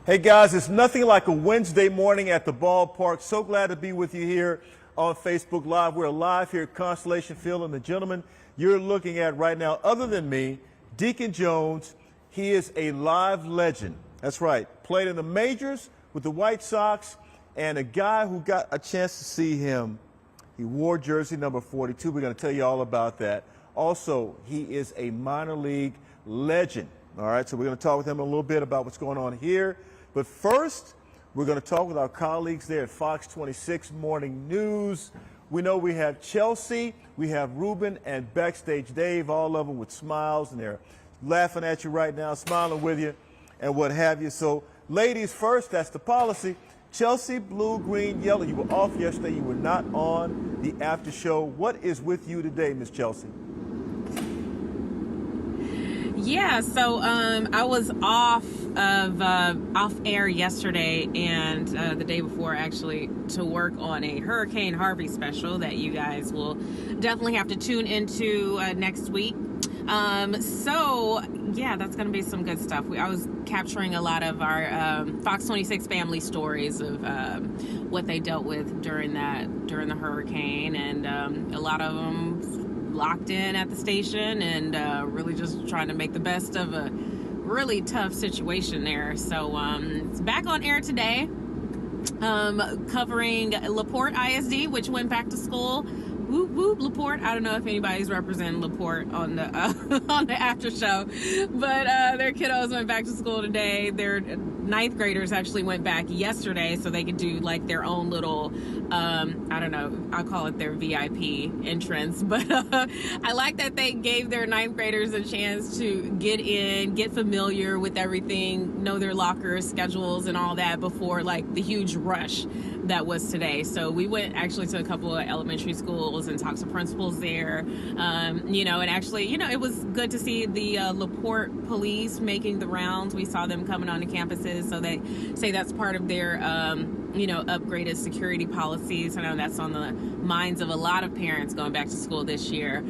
Hey guys, it's nothing like a Wednesday morning at the ballpark. So glad to be with you here on Facebook Live. We're live here at Constellation Field, and the gentleman you're looking at right now, other than me, Deacon Jones, he is a live legend. That's right. Played in the majors with the White Sox, and a guy who got a chance to see him, he wore jersey number 42. We're going to tell you all about that. Also, he is a minor league legend. All right, so we're going to talk with him a little bit about what's going on here. But first, we're going to talk with our colleagues there at Fox 26 Morning News. We know we have Chelsea, we have Ruben, and Backstage Dave, all of them with smiles, and they're laughing at you right now, smiling with you, and what have you. So, ladies first, that's the policy. Chelsea, blue, green, yellow. You were off yesterday. You were not on the after show. What is with you today, Miss Chelsea? Yeah, so I was off air yesterday and the day before, actually, to work on a Hurricane Harvey special that you guys will definitely have to tune into next week. So yeah, that's going to be some good stuff. I was capturing a lot of our Fox 26 family stories of what they dealt with during the hurricane, and a lot of them locked in at the station and really just trying to make the best of a really tough situation there. So it's back on air today, covering LaPorte ISD, which went back to school. Whoop whoop, LaPorte. I don't know if anybody's representing LaPorte on the on the after show, but their kiddos went back to school today. Their ninth graders actually went back yesterday, so they could do like their own little, I don't know, I'll call it their VIP entrance. But I like that they gave their ninth graders a chance to get in, get familiar with everything, know their lockers, schedules, and all that before like the huge rush that was today. So we went actually to a couple of elementary schools and talked to principals there, you know, and actually, you know, it was good to see the LaPorte police making the rounds. We saw them coming on the campuses, so they say that's part of their, you know, upgraded security policies. I know that's on the minds of a lot of parents going back to school this year.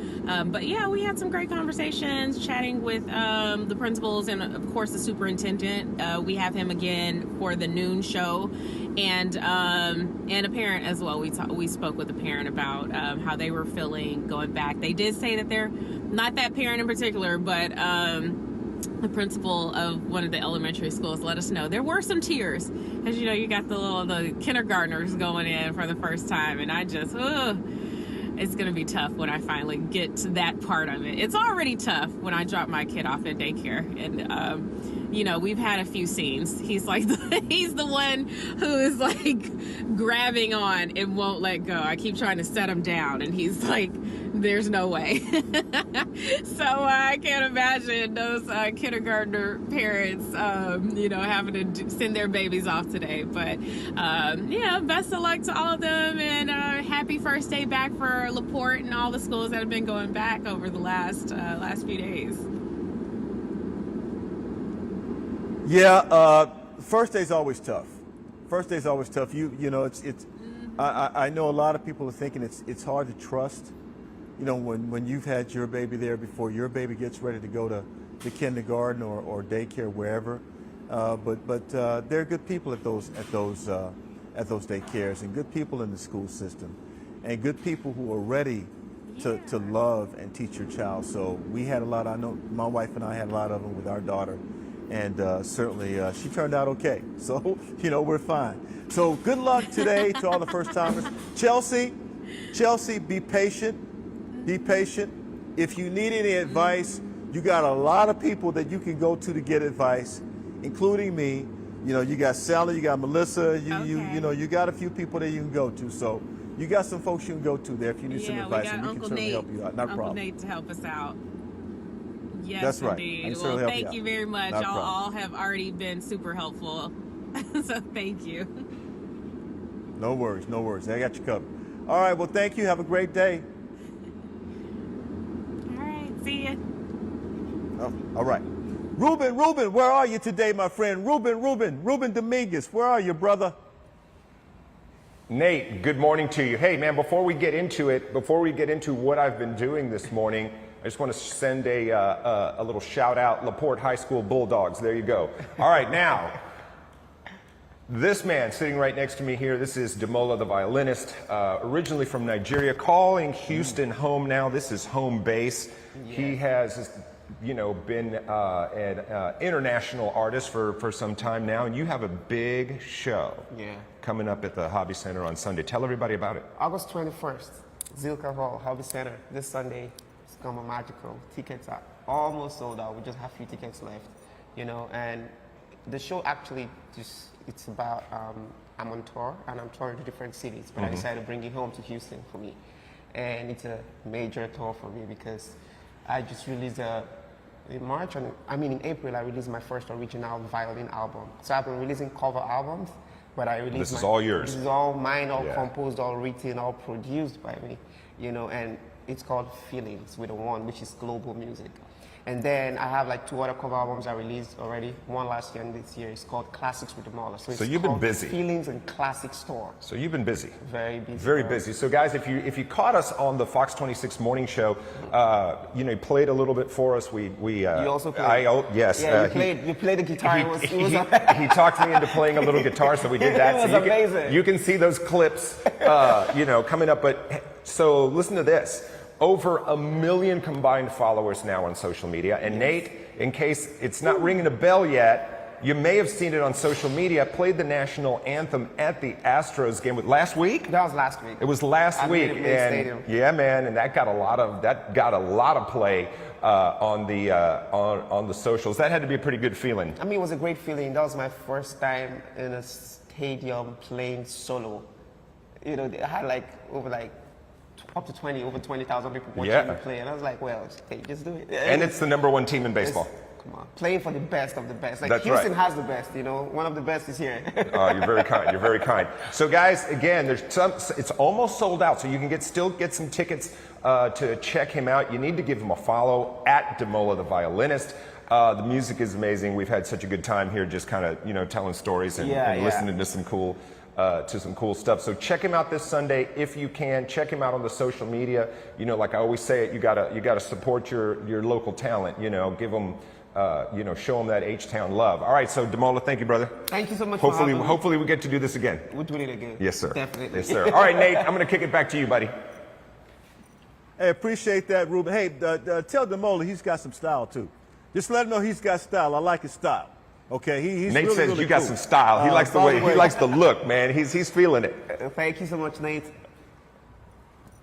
But yeah, we had some great conversations chatting with the principals and of course the superintendent. We have him again for the noon show, and a parent as well. We spoke with a parent about how they were feeling going back. They did say that they're not that parent in particular, but the principal of one of the elementary schools let us know there were some tears, because you know you got the kindergartners going in for the first time, and I just it's gonna be tough when I finally get to that part of it. It's already tough when I drop my kid off at daycare, and you know, we've had a few scenes. He's like he's the one who is like grabbing on and won't let go. I keep trying to set him down, and he's like, there's no way. So I can't imagine those kindergartner parents, you know, having to send their babies off today. But yeah, best of luck to all of them, and happy first day back for LaPorte and all the schools that have been going back over the last few days. Yeah, first day's always tough. First day's always tough. You know, it's. I know a lot of people are thinking it's hard to trust. You know, when you've had your baby there before your baby gets ready to go to the kindergarten or daycare, wherever. But there are good people at those daycares, and good people in the school system, and good people who are ready to love and teach your child. So we had a lot. I know my wife and I had a lot of them with our daughter. And certainly she turned out okay. So, you know, we're fine. So good luck today to all the first timers. Chelsea, be patient. Be patient. If you need any advice, you got a lot of people that you can go to get advice, including me. You know, you got Sally, you got Melissa, you know, you got a few people that you can go to. So you got some folks you can go to there if you need some advice, and we can certainly help you out. Not a problem. Uncle Nate to help us out. Yes, that's right. Indeed. Well, thank you very much. Y'all all have already been super helpful. So thank you. No worries, no worries. I got you covered. All right, well, thank you. Have a great day. All right, see ya. Oh, all right. Ruben, where are you today, my friend? Ruben Dominguez, where are you, brother? Nate, good morning to you. Hey, man, before we get into what I've been doing this morning, I just want to send a little shout out, LaPorte High School Bulldogs. There you go. All right, now, This man sitting right next to me here, this is Demola, the violinist, originally from Nigeria, calling Houston home now. This is home base. Yeah. He has, you know, been an international artist for some time now, and you have a big show coming up at the Hobby Center on Sunday. Tell everybody about it. August 21st, Zilka Hall, Hobby Center. This Sunday, it's gonna be magical. Tickets are almost sold out. We just have a few tickets left, you know, and the show actually it's about, I'm on tour and I'm touring to different cities, but I decided to bring it home to Houston for me. And it's a major tour for me because I just released in April, I released my first original violin album. So I've been releasing cover albums, but I released This is all yours. This is all mine, all composed, all written, all produced by me, you know, and it's called Feelings with a one, which is global music. And then I have like 2 other cover albums I released already. One last year and this year. It's called Classics with Demola. So you've been busy. Feelings and Classics tour. So you've been busy. Very busy. Very busy. So guys, if you caught us on the Fox 26 morning show, you know, you played a little bit for us. We you also played. Yes. Yeah, you played the guitar. He talked me into playing a little guitar, so we did that. It was amazing. You can see those clips, you know, coming up. But so listen to this. Over 1 million combined followers now on social media. And Nate, in case it's not ringing a bell yet, you may have seen it on social media, played the national anthem at the Astros game last week? That was last week. It was last week. And stadium. Yeah, man, and that got a lot of play on the socials. That had to be a pretty good feeling. I mean, it was a great feeling. That was my first time in a stadium playing solo. You know, they had up to over 20,000 people watching me play, and I was like, well, hey, just do it. And it's the #1 team in baseball. Come on, playing for the best of the best. Like That's Houston right. has the best, you know. One of the best is here. Oh, you're very kind. You're very kind. So, guys, again, it's almost sold out, so you can still get some tickets to check him out. You need to give him a follow at Demola, the violinist. The music is amazing. We've had such a good time here, just kind of, you know, telling stories and listening to some cool stuff. So check him out this Sunday if you can. Check him out on the social media. You know, like I always say, you gotta support your local talent. You know, give them, you know, show them that H-Town love. All right, so Demola, thank you, brother. Thank you so much. Hopefully we get to do this again. We'll do it again. Yes, sir. Definitely. Yes, sir. All right, Nate, I'm gonna kick it back to you, buddy. Hey, appreciate that, Ruben. Hey, tell Demola he's got some style too. Just let him know he's got style. I like his style. Okay, he's Nate really, says really you got cool. some style. He likes the way he likes the look, man. He's feeling it. Thank you so much, Nate.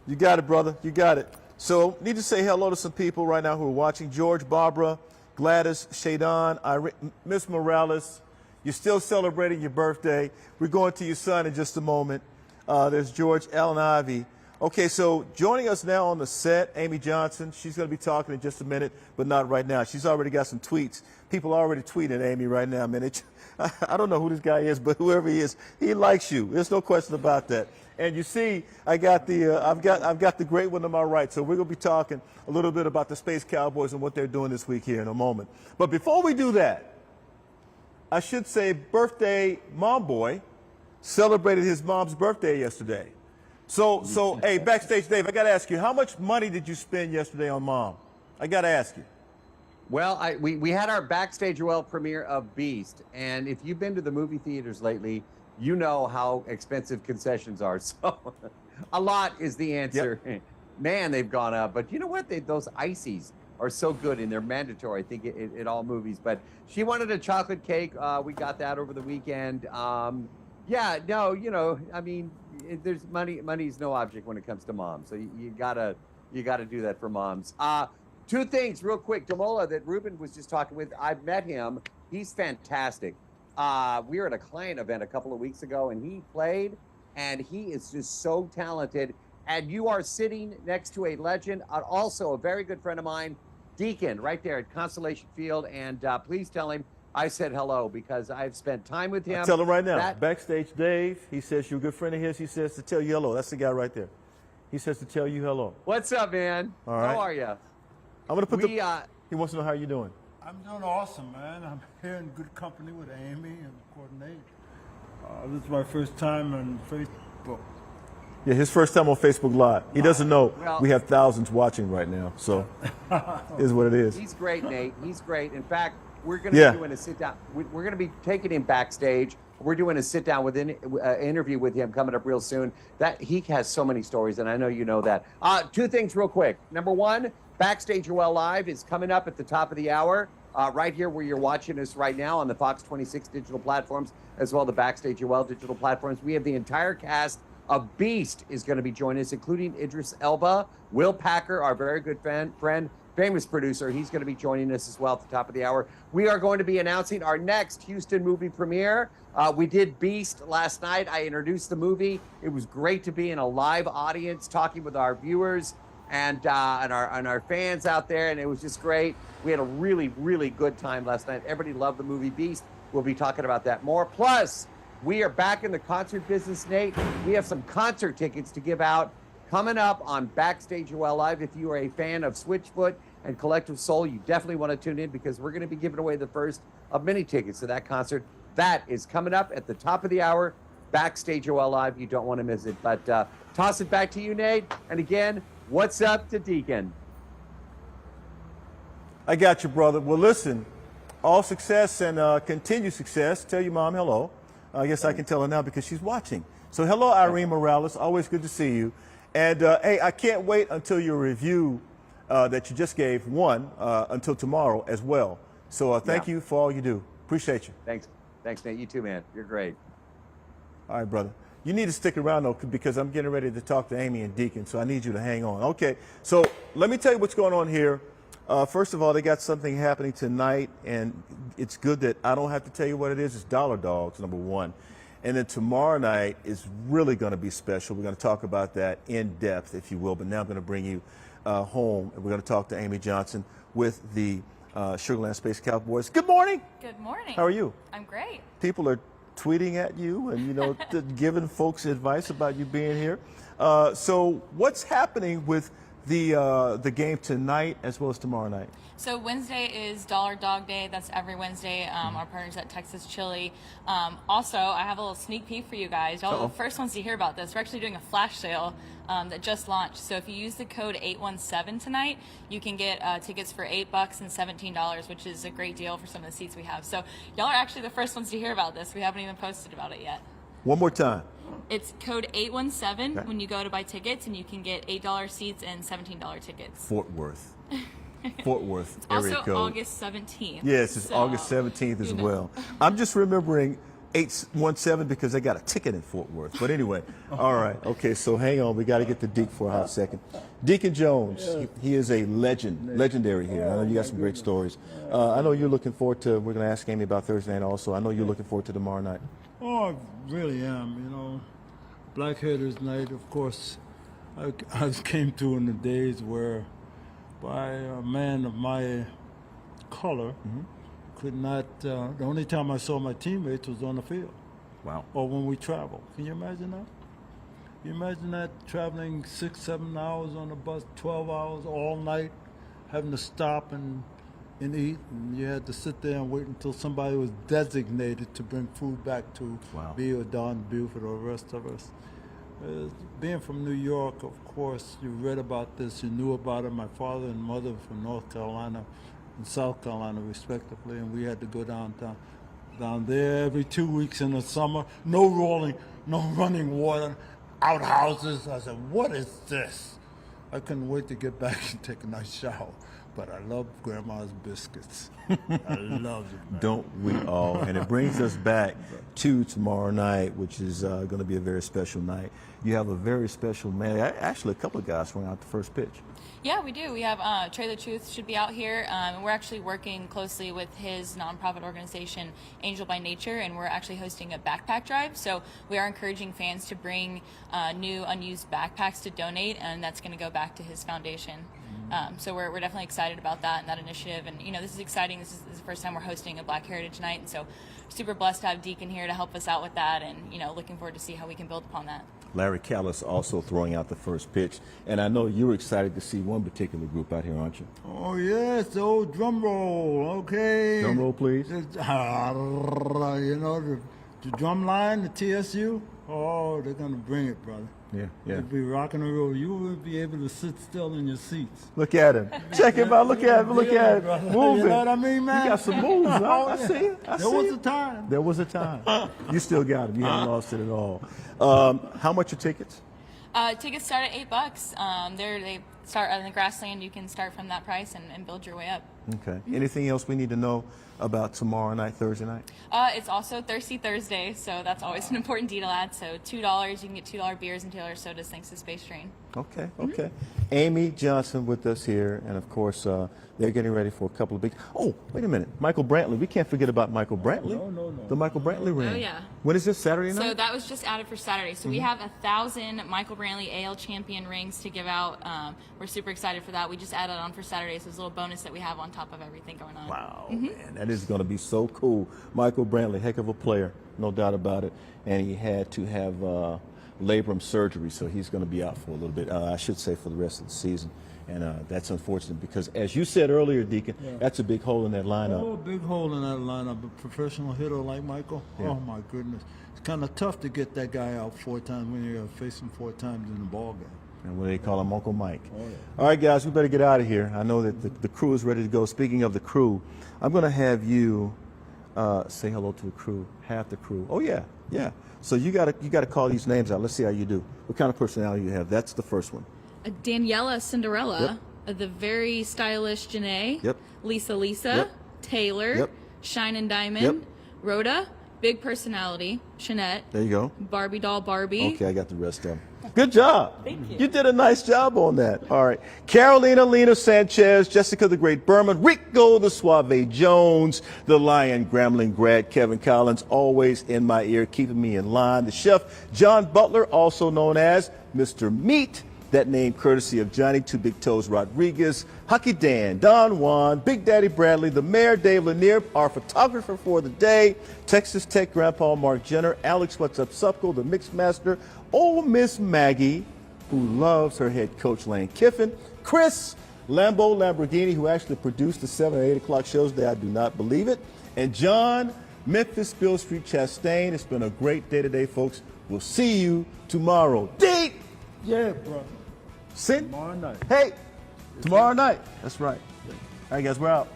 You got it, brother. You got it. So, need to say hello to some people right now who are watching. George, Barbara, Gladys, Shadon, Miss Morales. You're still celebrating your birthday. We're going to your son in just a moment. There's George, Alan Ivy. Okay, so joining us now on the set, Amy Johnson. She's going to be talking in just a minute, but not right now. She's already got some tweets. People are already tweeting Amy right now. Man, I don't know who this guy is, but whoever he is, he likes you. There's no question about that. And you see, I've got the great one to my right. So we're going to be talking a little bit about the Space Cowboys and what they're doing this week here in a moment. But before we do that, I should say birthday mom boy celebrated his mom's birthday yesterday. So hey, Backstage Dave, I got to ask you, how much money did you spend yesterday on Mom? I got to ask you. Well, we had our Backstage world premiere of Beast, and if you've been to the movie theaters lately, you know how expensive concessions are. So a lot is the answer. Yep. Man, they've gone up. But you know what? Those ices are so good, and they're mandatory, I think, in all movies. But she wanted a chocolate cake. We got that over the weekend. Yeah, no, you know, I mean, there's money's no object when it comes to moms. So you gotta do that for moms. 2 things real quick. Demola that Ruben was just talking with, I've met him. He's fantastic. We were at a client event a couple of weeks ago, and he played, and he is just so talented. And you are sitting next to a legend, also a very good friend of mine, Deacon, right there at Constellation Field. And please tell him I said hello, because I've spent time with him. Tell him right now. Backstage Dave, he says you're a good friend of his. He says to tell you hello. That's the guy right there. He says to tell you hello. What's up, man? All right. How are you? I'm going to put he wants to know how you're doing. I'm doing awesome, man. I'm here in good company with Amy and Courtney. This is my first time on Facebook. Yeah, his first time on Facebook Live. He doesn't know we have thousands watching right now, so is what it is. He's great, Nate. He's great. In fact, we're going to be doing a sit-down. We're going to be taking him backstage We're doing a sit-down with interview with him coming up real soon. That he has so many stories, and I know you know that. Two things real quick. Number one, Backstage UL Live is coming up at the top of the hour, right here where you're watching us right now on the Fox 26 digital platforms, as well as the Backstage UL digital platforms. We have the entire cast of Beast is going to be joining us, including Idris Elba, Will Packer, our very good friend, famous producer. He's going to be joining us as well at the top of the hour. We are going to be announcing our next Houston movie premiere. We did Beast last night. I introduced the movie. It was great to be in a live audience talking with our viewers and our fans out there, and it was just great. We had a really, really good time last night. Everybody loved the movie Beast. We'll be talking about that more. Plus, we are back in the concert business, Nate. We have some concert tickets to give out coming up on Backstage UL Live. If you are a fan of Switchfoot and Collective Soul, you definitely want to tune in because we're going to be giving away the first of many tickets to that concert. That is coming up at the top of the hour, Backstage UL Live. You don't want to miss it. But toss it back to you, Nate. And again, what's up to Deacon? I got you, brother. Well, listen, all success and continued success. Tell your mom hello. I guess I can tell her now because she's watching. So hello, Irene Morales. Always good to see you. And, hey, I can't wait until your review that you just gave until tomorrow as well. So thank you for all you do. Appreciate you. Thanks, Nate. You too, man. You're great. All right, brother. You need to stick around, though, because I'm getting ready to talk to Amy and Deacon, so I need you to hang on. Okay, so let me tell you what's going on here. First of all, they got something happening tonight, and it's good that I don't have to tell you what it is. It's Dollar Dogs, number one. And then tomorrow night is really going to be special. We're going to talk about that in depth, if you will. But now I'm going to bring you home, and we're going to talk to Amy Johnson with the Sugarland Space Cowboys. Good morning. Good morning. How are you? I'm great. People are tweeting at you and, giving folks advice about you being here. So what's happening with the game tonight as well as tomorrow night? So Wednesday is Dollar Dog Day. That's every Wednesday. Our partners at Texas Chili. Also, I have a little sneak peek for you guys. Y'all are the first ones to hear about this. We're actually doing a flash sale that just launched. So if you use the code 817 tonight, you can get tickets for $8 and $17, which is a great deal for some of the seats we have. So y'all are actually the first ones to hear about this. We haven't even posted about it yet. One more time. It's code 817 when you go to buy tickets, and you can get $8 seats and $17 tickets. Fort Worth. Fort Worth area also code. August 17th. Yes, it's August 17th as well. I'm just remembering 817 because I got a ticket in Fort Worth. But anyway, all right. Okay, so hang on. We got to get to Deke for a hot second. Deacon Jones, he is a legendary here. I know you got some great stories. I know you're looking forward to, we're going to ask Amy about Thursday night also. I know you're looking forward to tomorrow night. Oh, I really am. Black Haters Night, of course, I came to in the days where by a man of my color could not, the only time I saw my teammates was on the field. Wow. Or when we travel. Can you imagine that? Can you imagine that, traveling 6-7 hours on the bus, 12 hours all night, having to stop and eat, and you had to sit there and wait until somebody was designated to bring food back to me or Don Buford or the rest of us. Being from New York, of course, you read about this, you knew about it. My father and mother from North Carolina and South Carolina, respectively, and we had to go down there every 2 weeks in the summer. No running water, outhouses. I said, what is this? I couldn't wait to get back and take a nice shower. But I love Grandma's biscuits. I love them. Man. Don't we all? And it brings us back to tomorrow night, which is going to be a very special night. You have a very special man. Actually, a couple of guys swung out the first pitch. Yeah, we do. We have Trey the Truth should be out here. And we're actually working closely with his nonprofit organization, Angel by Nature, and we're actually hosting a backpack drive. So we are encouraging fans to bring new unused backpacks to donate, and that's going to go back to his foundation. So we're definitely excited about that and that initiative. And, this is exciting. This is the first time we're hosting a Black Heritage Night. And so super blessed to have Deacon here to help us out with that. And, looking forward to see how we can build upon that. Larry Callis also throwing out the first pitch. And I know you're excited to see one particular group out here, aren't you? Oh, yes. The old drum roll. Okay. Drum roll, please. The drum line, the TSU. Oh, they're gonna bring it, brother. Yeah, yeah. It'll be rocking and roll. You will be able to sit still in your seats. Look at him. Check him out. Look at him. Look at brother. him. Moving. You know what I mean, man? You got some moves, huh? I see it. I There see was it. a time. There was a time. You still got him. You haven't lost it at all. How much are tickets? Tickets start at $8. They start on the grassland. You can start from that price and build your way up. Okay. Anything else we need to know about tomorrow night, Thursday night? It's also Thirsty Thursday, so that's always an important detail add. So $2, you can get $2 beers and $2 sodas thanks to Space Train. Okay, okay. Amy Johnson with us here, and of course, they're getting ready for a couple of big. Oh, wait a minute, Michael Brantley. We can't forget about Michael Brantley. No. The Michael Brantley ring. Oh, yeah. When is this, Saturday night? So that was just added for Saturday. So we have 1,000 Michael Brantley AL champion rings to give out. We're super excited for that. We just added on for Saturday, so it's a little bonus that we have on top of everything going on. Wow, man, that is going to be so cool. Michael Brantley, heck of a player, no doubt about it. And he had to have labrum surgery, so he's going to be out for a little bit. I should say for the rest of the season. And that's unfortunate because, as you said earlier, Deacon, that's a big hole in that lineup. Oh, big hole in that lineup. A professional hitter like Michael. Yeah. Oh my goodness, it's kind of tough to get that guy out 4 times when you're facing 4 times in the ball game. And what do they call him, Uncle Mike? Oh, yeah. All right, guys, we better get out of here. I know that the crew is ready to go. Speaking of the crew, I'm going to have you say hello to the crew, half the crew. Oh, yeah, yeah. So you got to call these names out. Let's see how you do. What kind of personality you have? That's the first one. Daniela Cinderella, the very stylish Janae, Yep. Lisa, Yep. Taylor, Yep. Shine and Diamond, Yep. Rhoda, big personality, Shanette, There you go. Barbie doll Barbie. Okay, I got the rest of them. Good job. Thank you. You did a nice job on that. All right. Carolina Lena Sanchez, Jessica the Great Berman, Rico the Suave Jones, the Lion Grambling grad Kevin Collins, always in my ear, keeping me in line. The chef, John Butler, also known as Mr. Meat. That name courtesy of Johnny Two Big Toes Rodriguez, Hucky Dan, Don Juan, Big Daddy Bradley, the Mayor Dave Lanier, our photographer for the day, Texas Tech Grandpa Mark Jenner, Alex What's Up Supco, the Mix Master, old Miss Maggie, who loves her head coach Lane Kiffin, Chris Lambo Lamborghini, who actually produced the 7 and 8 o'clock shows today, I do not believe it, and John Memphis Bill Street Chastain. It's been a great day today, folks. We'll see you tomorrow. Date! Yeah, brother. Sit. Tomorrow night. Hey, tomorrow night. That's right. All right, guys, we're out.